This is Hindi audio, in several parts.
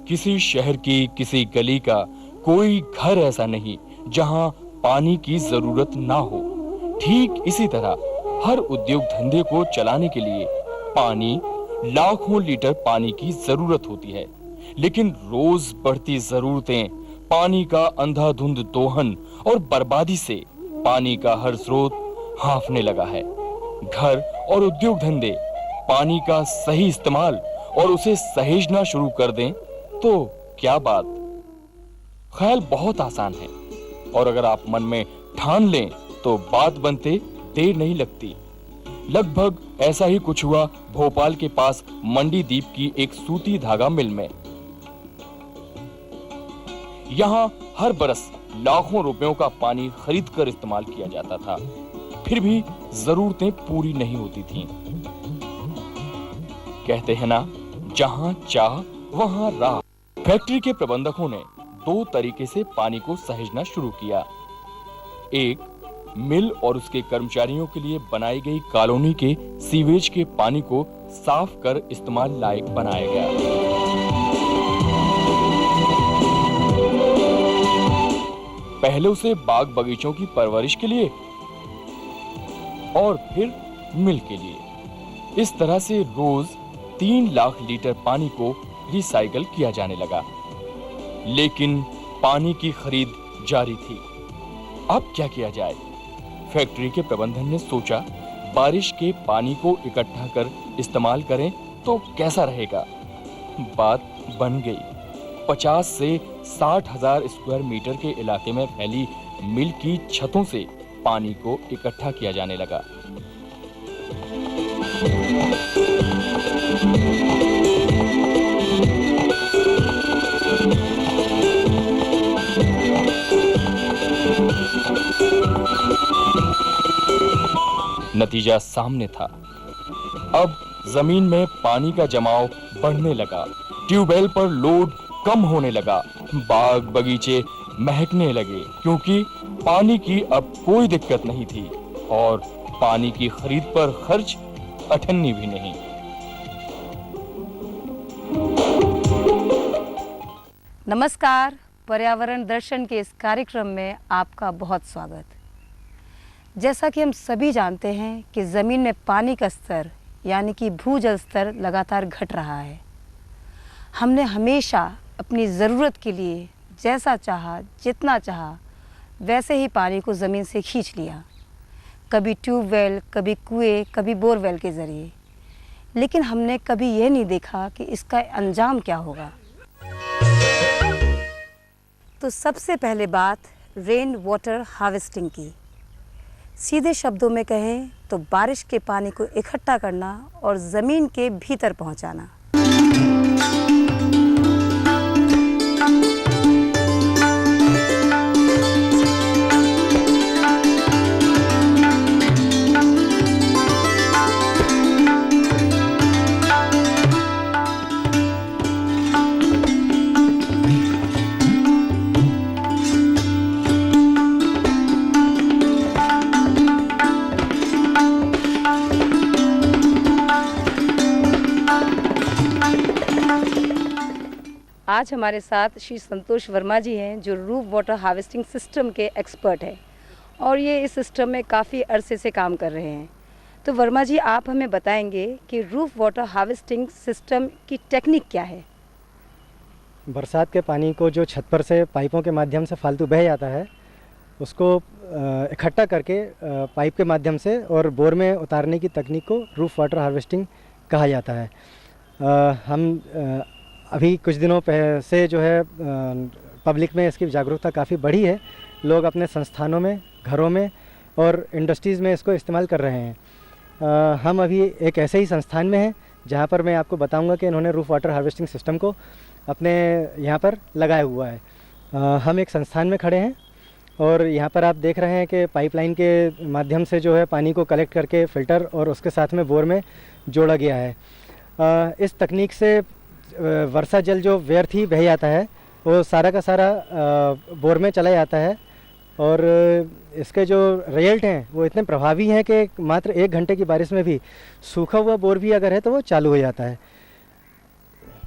किसी शहर की किसी गली का कोई घर ऐसा नहीं जहां पानी की जरूरत ना हो। ठीक इसी तरह हर उद्योग धंधे को चलाने के लिए पानी, लाखों लीटर पानी की जरूरत होती है। लेकिन रोज बढ़ती जरूरतें, पानी का अंधाधुंध दोहन और बर्बादी से पानी का हर स्रोत हांफने लगा है। घर और उद्योग धंधे पानी का सही इस्तेमाल और उसे सहेजना शुरू कर दें तो क्या बात। ख्याल बहुत आसान है और अगर आप मन में ठान लें तो बात बनते देर नहीं लगती। लगभग ऐसा ही कुछ हुआ भोपाल के पास मंडीदीप की एक सूती धागा मिल में। यहां हर बरस लाखों रुपयों का पानी खरीदकर इस्तेमाल किया जाता था, फिर भी जरूरतें पूरी नहीं होती थीं। कहते हैं ना, जहां चाह वहां राह। फैक्ट्री के प्रबंधकों ने दो तरीके से पानी को सहेजना शुरू किया। एक, मिल और उसके कर्मचारियों के लिए बनाई गई कॉलोनी के सीवेज के पानी को साफ कर इस्तेमाल लायक बनाया गया। पहले उसे बाग बगीचों की परवरिश के लिए और फिर मिल के लिए। इस तरह से रोज 3 लाख लीटर पानी को रिसाइकल किया जाने लगा। लेकिन पानी की खरीद जारी थी। अब क्या किया जाए? फैक्ट्री के प्रबंधन ने सोचा, बारिश के पानी को इकट्ठा कर इस्तेमाल करें तो कैसा रहेगा। बात बन गई। 50 से 60 हजार स्क्वायर मीटर के इलाके में फैली मिल की छतों से पानी को इकट्ठा किया जाने लगा। नतीजा सामने था। अब जमीन में पानी का जमाव बढ़ने लगा, ट्यूबवेल पर लोड कम होने लगा, बाग बगीचे महकने लगे, क्योंकि पानी की अब कोई दिक्कत नहीं थी और पानी की खरीद पर खर्च अठन्नी भी नहीं। नमस्कार, पर्यावरण दर्शन के इस कार्यक्रम में आपका बहुत स्वागत। जैसा कि हम सभी जानते हैं कि ज़मीन में पानी का स्तर यानी कि भूजल स्तर लगातार घट रहा है। हमने हमेशा अपनी ज़रूरत के लिए जैसा चाहा, जितना चाहा, वैसे ही पानी को ज़मीन से खींच लिया, कभी ट्यूबवेल, कभी कुएं, कभी बोरवेल के ज़रिए। लेकिन हमने कभी यह नहीं देखा कि इसका अंजाम क्या होगा। तो सबसे पहले बात रेन वाटर हार्वेस्टिंग की। सीधे शब्दों में कहें तो बारिश के पानी को इकट्ठा करना और ज़मीन के भीतर पहुंचाना। आज हमारे साथ श्री संतोष वर्मा जी हैं, जो रूफ वाटर हार्वेस्टिंग सिस्टम के एक्सपर्ट हैं और ये इस सिस्टम में काफ़ी अरसे से काम कर रहे हैं। तो वर्मा जी, आप हमें बताएंगे कि रूफ वाटर हार्वेस्टिंग सिस्टम की टेक्निक क्या है? बरसात के पानी को जो छत पर से पाइपों के माध्यम से फालतू बह जाता है, उसको इकट्ठा करके पाइप के माध्यम से और बोर में उतारने की तकनीक को रूफ वाटर हार्वेस्टिंग कहा जाता है। हम अभी कुछ दिनों से जो है पब्लिक में इसकी जागरूकता काफ़ी बढ़ी है। लोग अपने संस्थानों में, घरों में और इंडस्ट्रीज़ में इसको इस्तेमाल कर रहे हैं। हम अभी एक ऐसे ही संस्थान में हैं जहां पर मैं आपको बताऊंगा कि इन्होंने रूफ वाटर हार्वेस्टिंग सिस्टम को अपने यहां पर लगाया हुआ है। हम एक संस्थान में खड़े हैं और यहाँ पर आप देख रहे हैं कि पाइपलाइन के माध्यम से जो है पानी को कलेक्ट करके फ़िल्टर और उसके साथ में बोर में जोड़ा गया है। इस तकनीक से वर्षा जल जो व्यर्थ ही बह जाता है वो सारा का सारा बोर में चला जाता है और इसके जो रिजल्ट हैं वो इतने प्रभावी हैं कि मात्र 1 घंटे की बारिश में भी सूखा हुआ बोर भी अगर है तो वो चालू हो जाता है।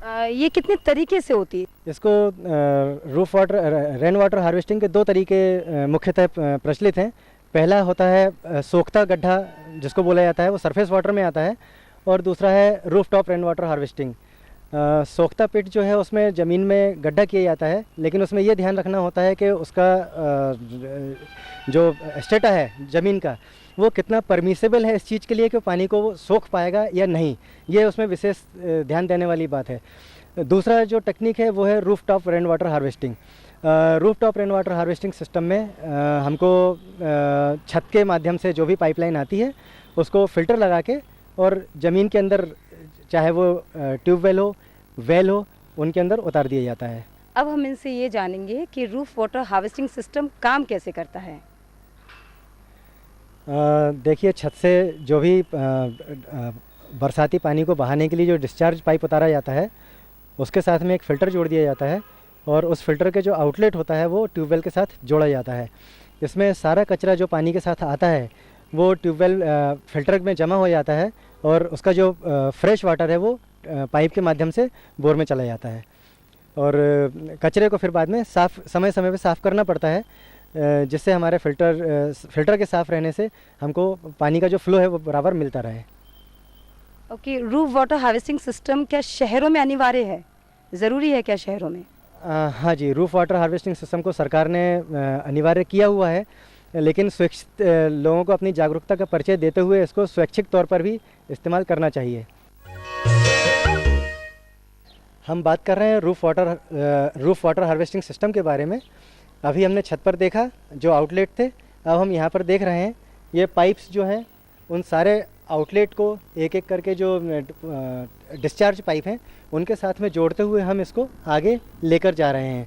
ये कितने तरीके से होती है? इसको roof water rain water harvesting के दो तरीके मुख्यतः प्रचलित हैं। पहला होता है सोख्ता गड्ढा, जिसको बोला जाता है, वो सरफेस वाटर में आता है, और दूसरा है roof top rain water harvesting. सोख्ता पिट जो है उसमें ज़मीन में गड्ढा किया जाता है, लेकिन उसमें ये ध्यान रखना होता है कि उसका जो स्टेटा है ज़मीन का, वो कितना परमिसेबल है इस चीज़ के लिए कि पानी को वो सोख पाएगा या नहीं, ये उसमें विशेष ध्यान देने वाली बात है। दूसरा जो टेक्निक है वो है roof top rain water harvesting. Roof top rain water harvesting system में हमको छत के माध्यम से जो भी पाइपलाइन आती है उसको फ़िल्टर लगा के और ज़मीन के अंदर, चाहे वो ट्यूबवेल हो, वेल हो, उनके अंदर उतार दिया जाता है। अब हम इनसे ये जानेंगे कि रूफ वाटर हार्वेस्टिंग सिस्टम काम कैसे करता है। देखिए, छत से जो भी बरसाती पानी को बहाने के लिए जो डिस्चार्ज पाइप उतारा जाता है, उसके साथ में एक फ़िल्टर जोड़ दिया जाता है, और उस फिल्टर के जो आउटलेट होता है वो ट्यूबवेल के साथ जोड़ा जाता है। इसमें सारा कचरा जो पानी के साथ आता है वो ट्यूबवेल फ़िल्टर में जमा हो जाता है, और उसका जो फ्रेश वाटर है वो पाइप के माध्यम से बोर में चला जाता है, और कचरे को फिर बाद में समय समय पे साफ़ करना पड़ता है, जिससे हमारे फ़िल्टर के साफ़ रहने से हमको पानी का जो फ्लो है वो बराबर मिलता रहे। Okay, roof water harvesting system क्या शहरों में अनिवार्य है, ज़रूरी है क्या शहरों में? हाँ जी, रूफ वाटर हार्वेस्टिंग सिस्टम को सरकार ने अनिवार्य किया हुआ है, लेकिन स्वैच्छिक लोगों को अपनी जागरूकता का परिचय देते हुए इसको स्वैच्छिक तौर पर भी इस्तेमाल करना चाहिए। हम बात कर रहे हैं रूफ वाटर हार्वेस्टिंग सिस्टम के बारे में। अभी हमने छत पर देखा जो आउटलेट थे, अब हम यहाँ पर देख रहे हैं ये पाइप्स जो हैं उन सारे आउटलेट को एक एक करके जो डिस्चार्ज पाइप हैं उनके साथ में जोड़ते हुए हम इसको आगे लेकर जा रहे हैं,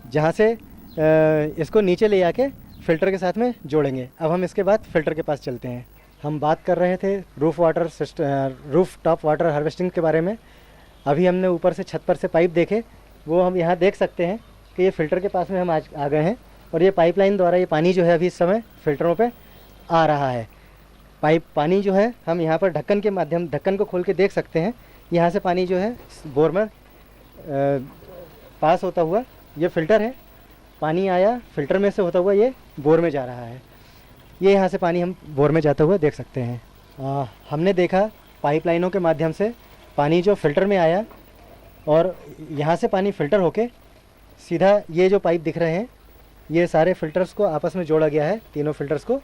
जहाँ से इसको नीचे ले जाके फ़िल्टर के साथ में जोड़ेंगे। अब हम इसके बाद फ़िल्टर के पास चलते हैं। हम बात कर रहे थे रूफ टॉप वाटर हार्वेस्टिंग के बारे में। अभी हमने ऊपर से छत पर से पाइप देखे, वो हम यहाँ देख सकते हैं कि ये फ़िल्टर के पास में हम आज आ गए हैं, और ये पाइपलाइन द्वारा ये पानी जो है अभी इस समय फ़िल्टरों पे आ रहा है। पानी जो है हम यहाँ पर ढक्कन को खोल के देख सकते हैं, यहाँ से पानी जो है बोर में पास होता हुआ ये फ़िल्टर है, पानी आया फ़िल्टर में से होता हुआ ये बोर में जा रहा है। ये यहाँ से पानी हम बोर में जाता हुआ देख सकते हैं। हमने देखा पाइपलाइनों के माध्यम से पानी जो फ़िल्टर में आया, और यहाँ से पानी फ़िल्टर होके सीधा ये जो पाइप दिख रहे हैं ये सारे फ़िल्टर्स को आपस में जोड़ा गया है, तीनों फ़िल्टर्स को,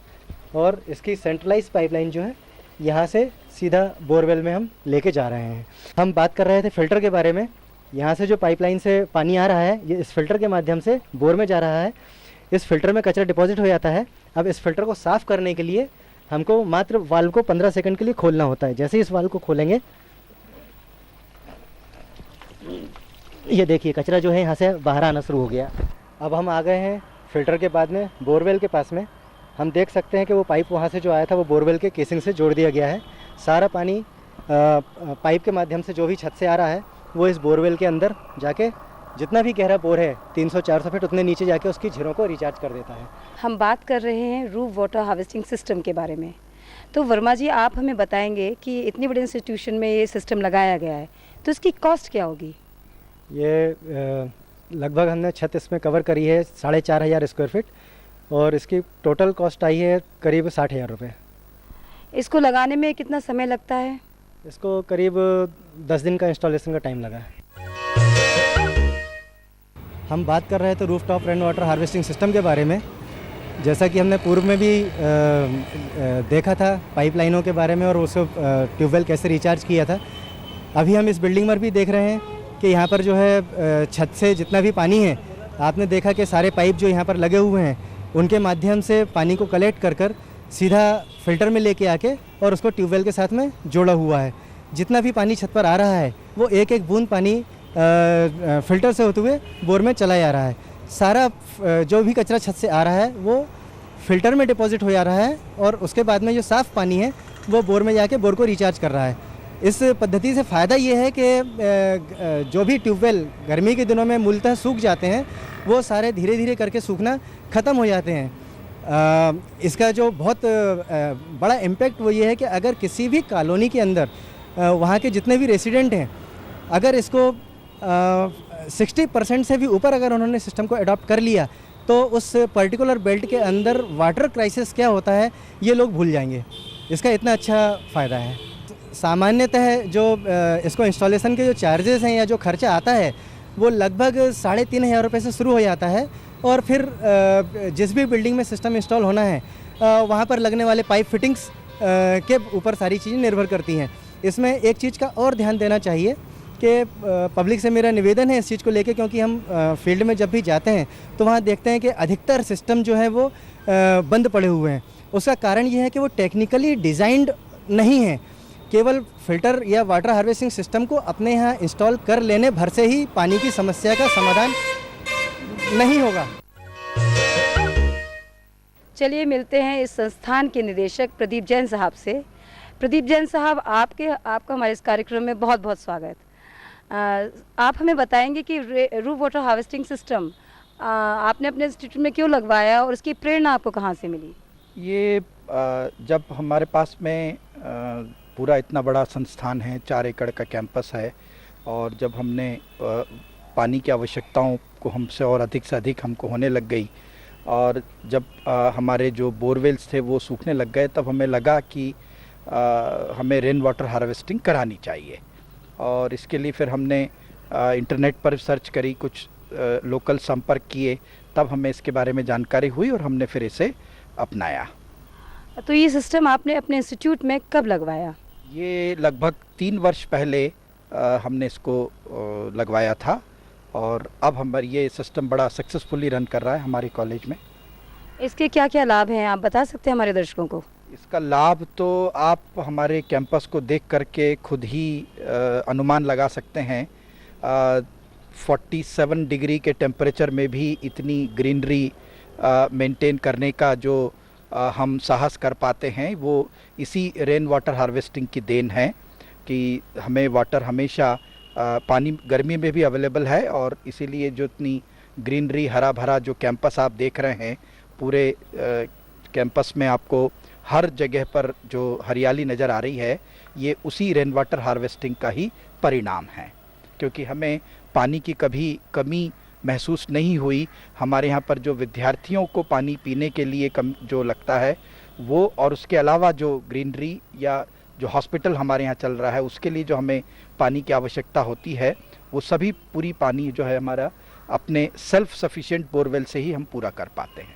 और इसकी सेंट्रलाइज पाइपलाइन जो है यहाँ से सीधा बोरवेल में हम लेके जा रहे हैं। हम बात कर रहे थे फ़िल्टर के बारे में। यहाँ से जो पाइपलाइन से पानी आ रहा है ये इस फ़िल्टर के माध्यम से बोर में जा रहा है। इस फ़िल्टर में कचरा डिपॉजिट हो जाता है। अब इस फ़िल्टर को साफ़ करने के लिए हमको मात्र वाल्व को 15 सेकंड के लिए खोलना होता है। जैसे ही इस वाल्व को खोलेंगे, ये देखिए कचरा जो है यहाँ से बाहर आना शुरू हो गया। अब हम आ गए हैं फ़िल्टर के बाद में बोरवेल के पास में। हम देख सकते हैं कि वो पाइप वहाँ से जो आया था वो बोरवेल के केसिंग से जोड़ दिया गया है। सारा पानी पाइप के माध्यम से जो भी छत से आ रहा है वो इस बोरवेल के अंदर जाके, जितना भी गहरा बोर है 300-400 फीट, उतने नीचे जाके उसकी झीरों को रिचार्ज कर देता है। हम बात कर रहे हैं रूफ वाटर हार्वेस्टिंग सिस्टम के बारे में। तो वर्मा जी, आप हमें बताएंगे कि इतनी बड़ी इंस्टीट्यूशन में ये सिस्टम लगाया गया है, तो इसकी कॉस्ट क्या होगी? ये लगभग हमने छत इसमें कवर करी है 4,500 स्क्वायर फीट, और इसकी टोटल कॉस्ट आई है करीब 60,000 रुपये। इसको लगाने में कितना समय लगता है? इसको करीब 10 दिन का इंस्टॉलेशन का टाइम लगा है। हम बात कर रहे थे roof top rain water harvesting system के बारे में। जैसा कि हमने पूर्व में भी देखा था पाइपलाइनों के बारे में, और उसको ट्यूबवेल कैसे रिचार्ज किया था। अभी हम इस बिल्डिंग में भी देख रहे हैं कि यहाँ पर जो है छत से जितना भी पानी है, आपने देखा कि सारे पाइप जो यहाँ पर लगे हुए हैं उनके माध्यम से पानी को कलेक्ट कर सीधा फ़िल्टर में लेके आके और उसको ट्यूबवेल के साथ में जोड़ा हुआ है। जितना भी पानी छत पर आ रहा है वो एक एक बूंद पानी फ़िल्टर से होते हुए बोर में चला जा रहा है। सारा जो भी कचरा छत से आ रहा है वो फ़िल्टर में डिपॉजिट हो जा रहा है, और उसके बाद में जो साफ़ पानी है वो बोर में जाके बोर को रिचार्ज कर रहा है। इस पद्धति से फ़ायदा ये है कि जो भी ट्यूबवेल गर्मी के दिनों में मूलतः सूख जाते हैं वो सारे धीरे धीरे करके सूखना ख़त्म हो जाते हैं। इसका जो बहुत बड़ा इम्पैक्ट वो ये है कि अगर किसी भी कॉलोनी के अंदर वहाँ के जितने भी रेसिडेंट हैं अगर इसको 60% से भी ऊपर अगर उन्होंने सिस्टम को अडॉप्ट कर लिया तो उस पर्टिकुलर बेल्ट के अंदर वाटर क्राइसिस क्या होता है ये लोग भूल जाएंगे। इसका इतना अच्छा फ़ायदा है। सामान्यतः जो इसको इंस्टॉलेशन के जो चार्जेस हैं या जो खर्चा आता है वो लगभग 3,500 रुपये से शुरू हो जाता है और फिर जिस भी बिल्डिंग में सिस्टम इंस्टॉल होना है वहाँ पर लगने वाले पाइप फिटिंग्स के ऊपर सारी चीज़ें निर्भर करती हैं। इसमें एक चीज़ का और ध्यान देना चाहिए कि पब्लिक से मेरा निवेदन है इस चीज़ को लेके, क्योंकि हम फील्ड में जब भी जाते हैं तो वहाँ देखते हैं कि अधिकतर सिस्टम जो है वो बंद पड़े हुए हैं। उसका कारण ये है कि वो टेक्निकली डिज़ाइंड नहीं है। केवल फिल्टर या वाटर हार्वेस्टिंग सिस्टम को अपने यहाँ इंस्टॉल कर लेने भर से ही पानी की समस्या का समाधान नहीं होगा। चलिए मिलते हैं इस संस्थान के निदेशक प्रदीप जैन साहब से। प्रदीप जैन साहब, आपका हमारे इस कार्यक्रम में बहुत बहुत स्वागत। आप हमें बताएंगे कि रूफ वाटर हार्वेस्टिंग सिस्टम आपने अपने इंस्टीट्यूट में क्यों लगवाया और उसकी प्रेरणा आपको कहाँ से मिली? ये जब हमारे पास में पूरा इतना बड़ा संस्थान है, 4 एकड़ का कैंपस है, और जब हमने पानी की आवश्यकताओं को हमसे और अधिक से अधिक हमको होने लग गई और जब हमारे जो बोरवेल्स थे वो सूखने लग गए, तब हमें लगा कि हमें रेन वाटर हार्वेस्टिंग करानी चाहिए। और इसके लिए फिर हमने इंटरनेट पर सर्च करी, कुछ लोकल संपर्क किए, तब हमें इसके बारे में जानकारी हुई और हमने फिर इसे अपनाया। तो ये सिस्टम आपने अपने इंस्टीट्यूट में कब लगवाया? ये लगभग 3 वर्ष पहले हमने इसको लगवाया था और अब हमारी ये सिस्टम बड़ा सक्सेसफुली रन कर रहा है हमारे कॉलेज में। इसके क्या क्या लाभ हैं, आप बता सकते हैं हमारे दर्शकों को? इसका लाभ तो आप हमारे कैंपस को देख करके खुद ही अनुमान लगा सकते हैं। 47 डिग्री के टेम्परेचर में भी इतनी ग्रीनरी मेंटेन करने का जो हम साहस कर पाते हैं वो इसी रेन वाटर हार्वेस्टिंग की देन है कि हमें वाटर हमेशा पानी गर्मी में भी अवेलेबल है और इसीलिए जो इतनी ग्रीनरी हरा भरा जो कैंपस आप देख रहे हैं, पूरे कैंपस में आपको हर जगह पर जो हरियाली नज़र आ रही है, ये उसी रेन वाटर हार्वेस्टिंग का ही परिणाम है। क्योंकि हमें पानी की कभी कमी महसूस नहीं हुई। हमारे यहाँ पर जो विद्यार्थियों को पानी पीने के लिए कम जो लगता है वो, और उसके अलावा जो ग्रीनरी या जो हॉस्पिटल हमारे यहाँ चल रहा है उसके लिए जो हमें पानी की आवश्यकता होती है, वो सभी पूरी पानी जो है हमारा अपने सेल्फ सफिशिएंट बोरवेल से ही हम पूरा कर पाते हैं।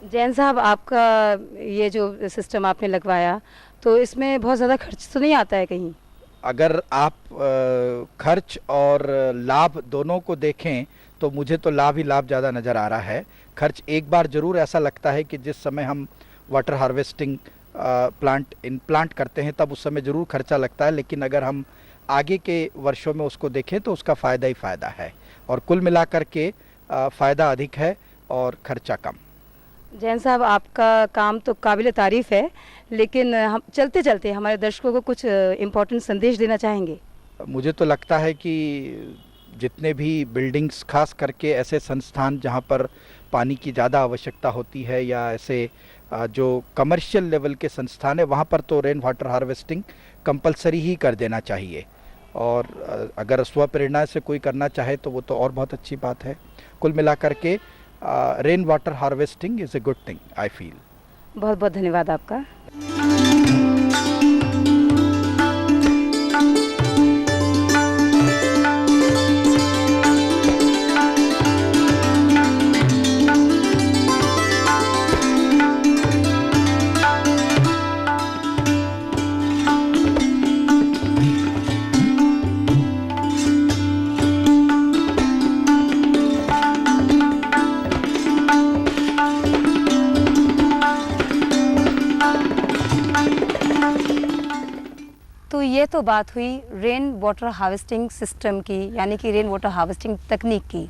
जैन साहब, आपका ये जो सिस्टम आपने लगवाया तो इसमें बहुत ज़्यादा खर्च तो नहीं आता है कहीं? अगर आप खर्च और लाभ दोनों को देखें तो मुझे तो लाभ ही लाभ ज़्यादा नज़र आ रहा है। खर्च एक बार ज़रूर ऐसा लगता है कि जिस समय हम वाटर हार्वेस्टिंग प्लांट करते हैं तब उस समय ज़रूर खर्चा लगता है, लेकिन अगर हम आगे के वर्षों में उसको देखें तो उसका फ़ायदा ही फ़ायदा है और कुल मिलाकर के फ़ायदा अधिक है और खर्चा कम। जैन साहब, आपका काम तो काबिल तारीफ़ है, लेकिन हम चलते चलते हमारे दर्शकों को कुछ इम्पोर्टेंट संदेश देना चाहेंगे? मुझे तो लगता है कि जितने भी बिल्डिंग्स, खास करके ऐसे संस्थान जहाँ पर पानी की ज़्यादा आवश्यकता होती है या ऐसे जो कमर्शियल लेवल के संस्थान है, वहाँ पर तो रेन वाटर हार्वेस्टिंग कंपलसरी ही कर देना चाहिए। और अगर स्व प्रेरणा से कोई करना चाहे तो वो तो और बहुत अच्छी बात है। कुल मिलाकर के rain water harvesting is a good thing, I feel. बहुत बहुत धन्यवाद आपका। तो ये तो बात हुई रेन वाटर हार्वेस्टिंग सिस्टम की, यानी कि रेन वाटर हार्वेस्टिंग तकनीक की।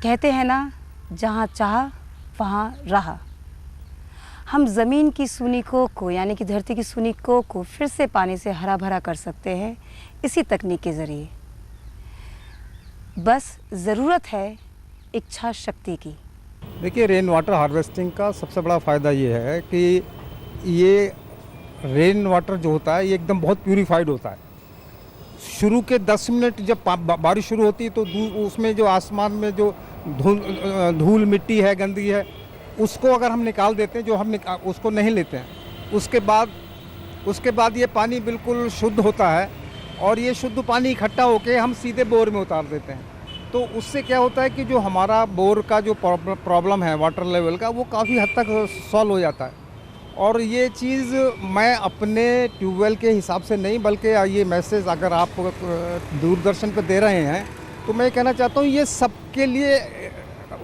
कहते हैं ना, जहाँ चाह वहाँ राह। हम ज़मीन की सूनी कोख को, यानी कि धरती की सूनी कोख को फिर से पानी से हरा भरा कर सकते हैं इसी तकनीक के ज़रिए। बस ज़रूरत है इच्छा शक्ति की। देखिए, रेन वाटर हार्वेस्टिंग का सबसे बड़ा फ़ायदा ये है कि ये रेन वाटर जो होता है ये एकदम बहुत प्यूरीफाइड होता है, शुरू के 10 मिनट जब बारिश शुरू होती है तो उसमें जो आसमान में जो धूल मिट्टी है, गंदगी है, उसको अगर हम निकाल देते हैं, जो हम उसको नहीं लेते हैं, उसके बाद ये पानी बिल्कुल शुद्ध होता है और ये शुद्ध पानी इकट्ठा होके हम सीधे बोर में उतार देते हैं। तो उससे क्या होता है कि जो हमारा बोर का जो प्रॉब्लम है वाटर लेवल का, वो काफ़ी हद तक सॉल्व हो जाता है। और ये चीज़ मैं अपने ट्यूबवेल के हिसाब से नहीं, बल्कि ये मैसेज अगर आप दूरदर्शन पर दे रहे हैं तो मैं कहना चाहता हूँ ये सबके लिए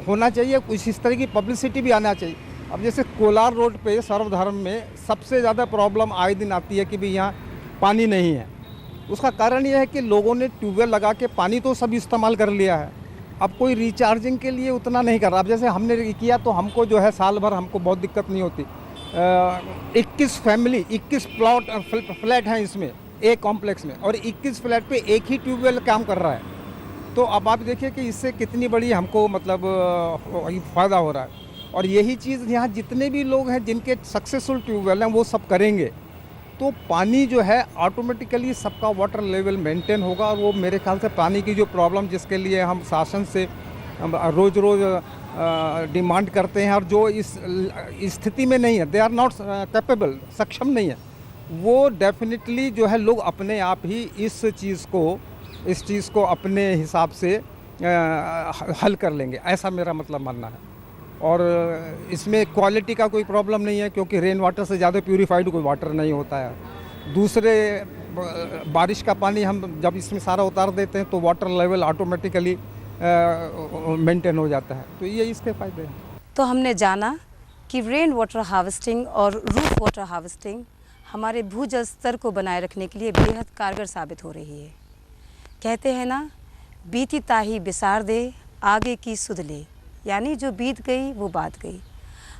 होना चाहिए, कुछ इस तरह की पब्लिसिटी भी आना चाहिए। अब जैसे कोलार रोड पे सर्वधर्म में सबसे ज़्यादा प्रॉब्लम आए दिन आती है कि भाई यहाँ पानी नहीं है। उसका कारण यह है कि लोगों ने ट्यूबवेल लगा के पानी तो सब इस्तेमाल कर लिया है, अब कोई रिचार्जिंग के लिए उतना नहीं कर रहा। अब जैसे हमने किया तो हमको जो है साल भर हमको बहुत दिक्कत नहीं होती। 21 फ्लैट हैं इसमें एक कॉम्प्लेक्स में, और 21 फ्लैट पे एक ही ट्यूबवेल काम कर रहा है। तो अब आप देखिए कि इससे कितनी बड़ी हमको मतलब फ़ायदा हो रहा है। और यही चीज़ यहाँ जितने भी लोग हैं जिनके सक्सेसफुल ट्यूबवेल हैं वो सब करेंगे तो पानी जो है ऑटोमेटिकली सबका वाटर लेवल मेंटेन होगा। और वो मेरे ख्याल से पानी की जो प्रॉब्लम जिसके लिए हम शासन से रोज़ डिमांड करते हैं और जो इस स्थिति में नहीं है, दे आर नॉट कैपेबल, सक्षम नहीं है, वो डेफिनेटली जो है लोग अपने आप ही इस चीज़ को अपने हिसाब से हल कर लेंगे, ऐसा मेरा मतलब मानना है। और इसमें क्वालिटी का कोई प्रॉब्लम नहीं है, क्योंकि रेन वाटर से ज़्यादा प्यूरीफाइड कोई वाटर नहीं होता है। दूसरे बारिश का पानी हम जब इसमें सारा उतार देते हैं तो वाटर लेवल ऑटोमेटिकली मेंटेन हो जाता है। तो ये इसके फ़ायदे हैं। तो हमने जाना कि रेन वाटर हार्वेस्टिंग और रूफ वाटर हार्वेस्टिंग हमारे भूजल स्तर को बनाए रखने के लिए बेहद कारगर साबित हो रही है। कहते हैं ना, बीती ताही बिसार दे, आगे की सुध ले, यानी जो बीत गई वो बात गई।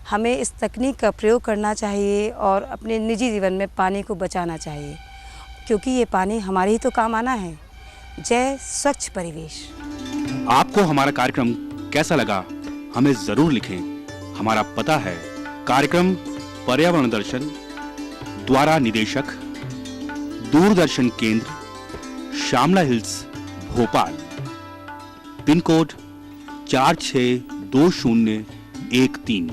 हमें इस तकनीक का प्रयोग करना चाहिए और अपने निजी जीवन में पानी को बचाना चाहिए, क्योंकि ये पानी हमारे ही तो काम आना है। जय स्वच्छ परिवेश। आपको हमारा कार्यक्रम कैसा लगा हमें जरूर लिखें। हमारा पता है कार्यक्रम पर्यावरण दर्शन, द्वारा निदेशक दूरदर्शन केंद्र, Shyamla Hills, Bhopal, pin code 462013।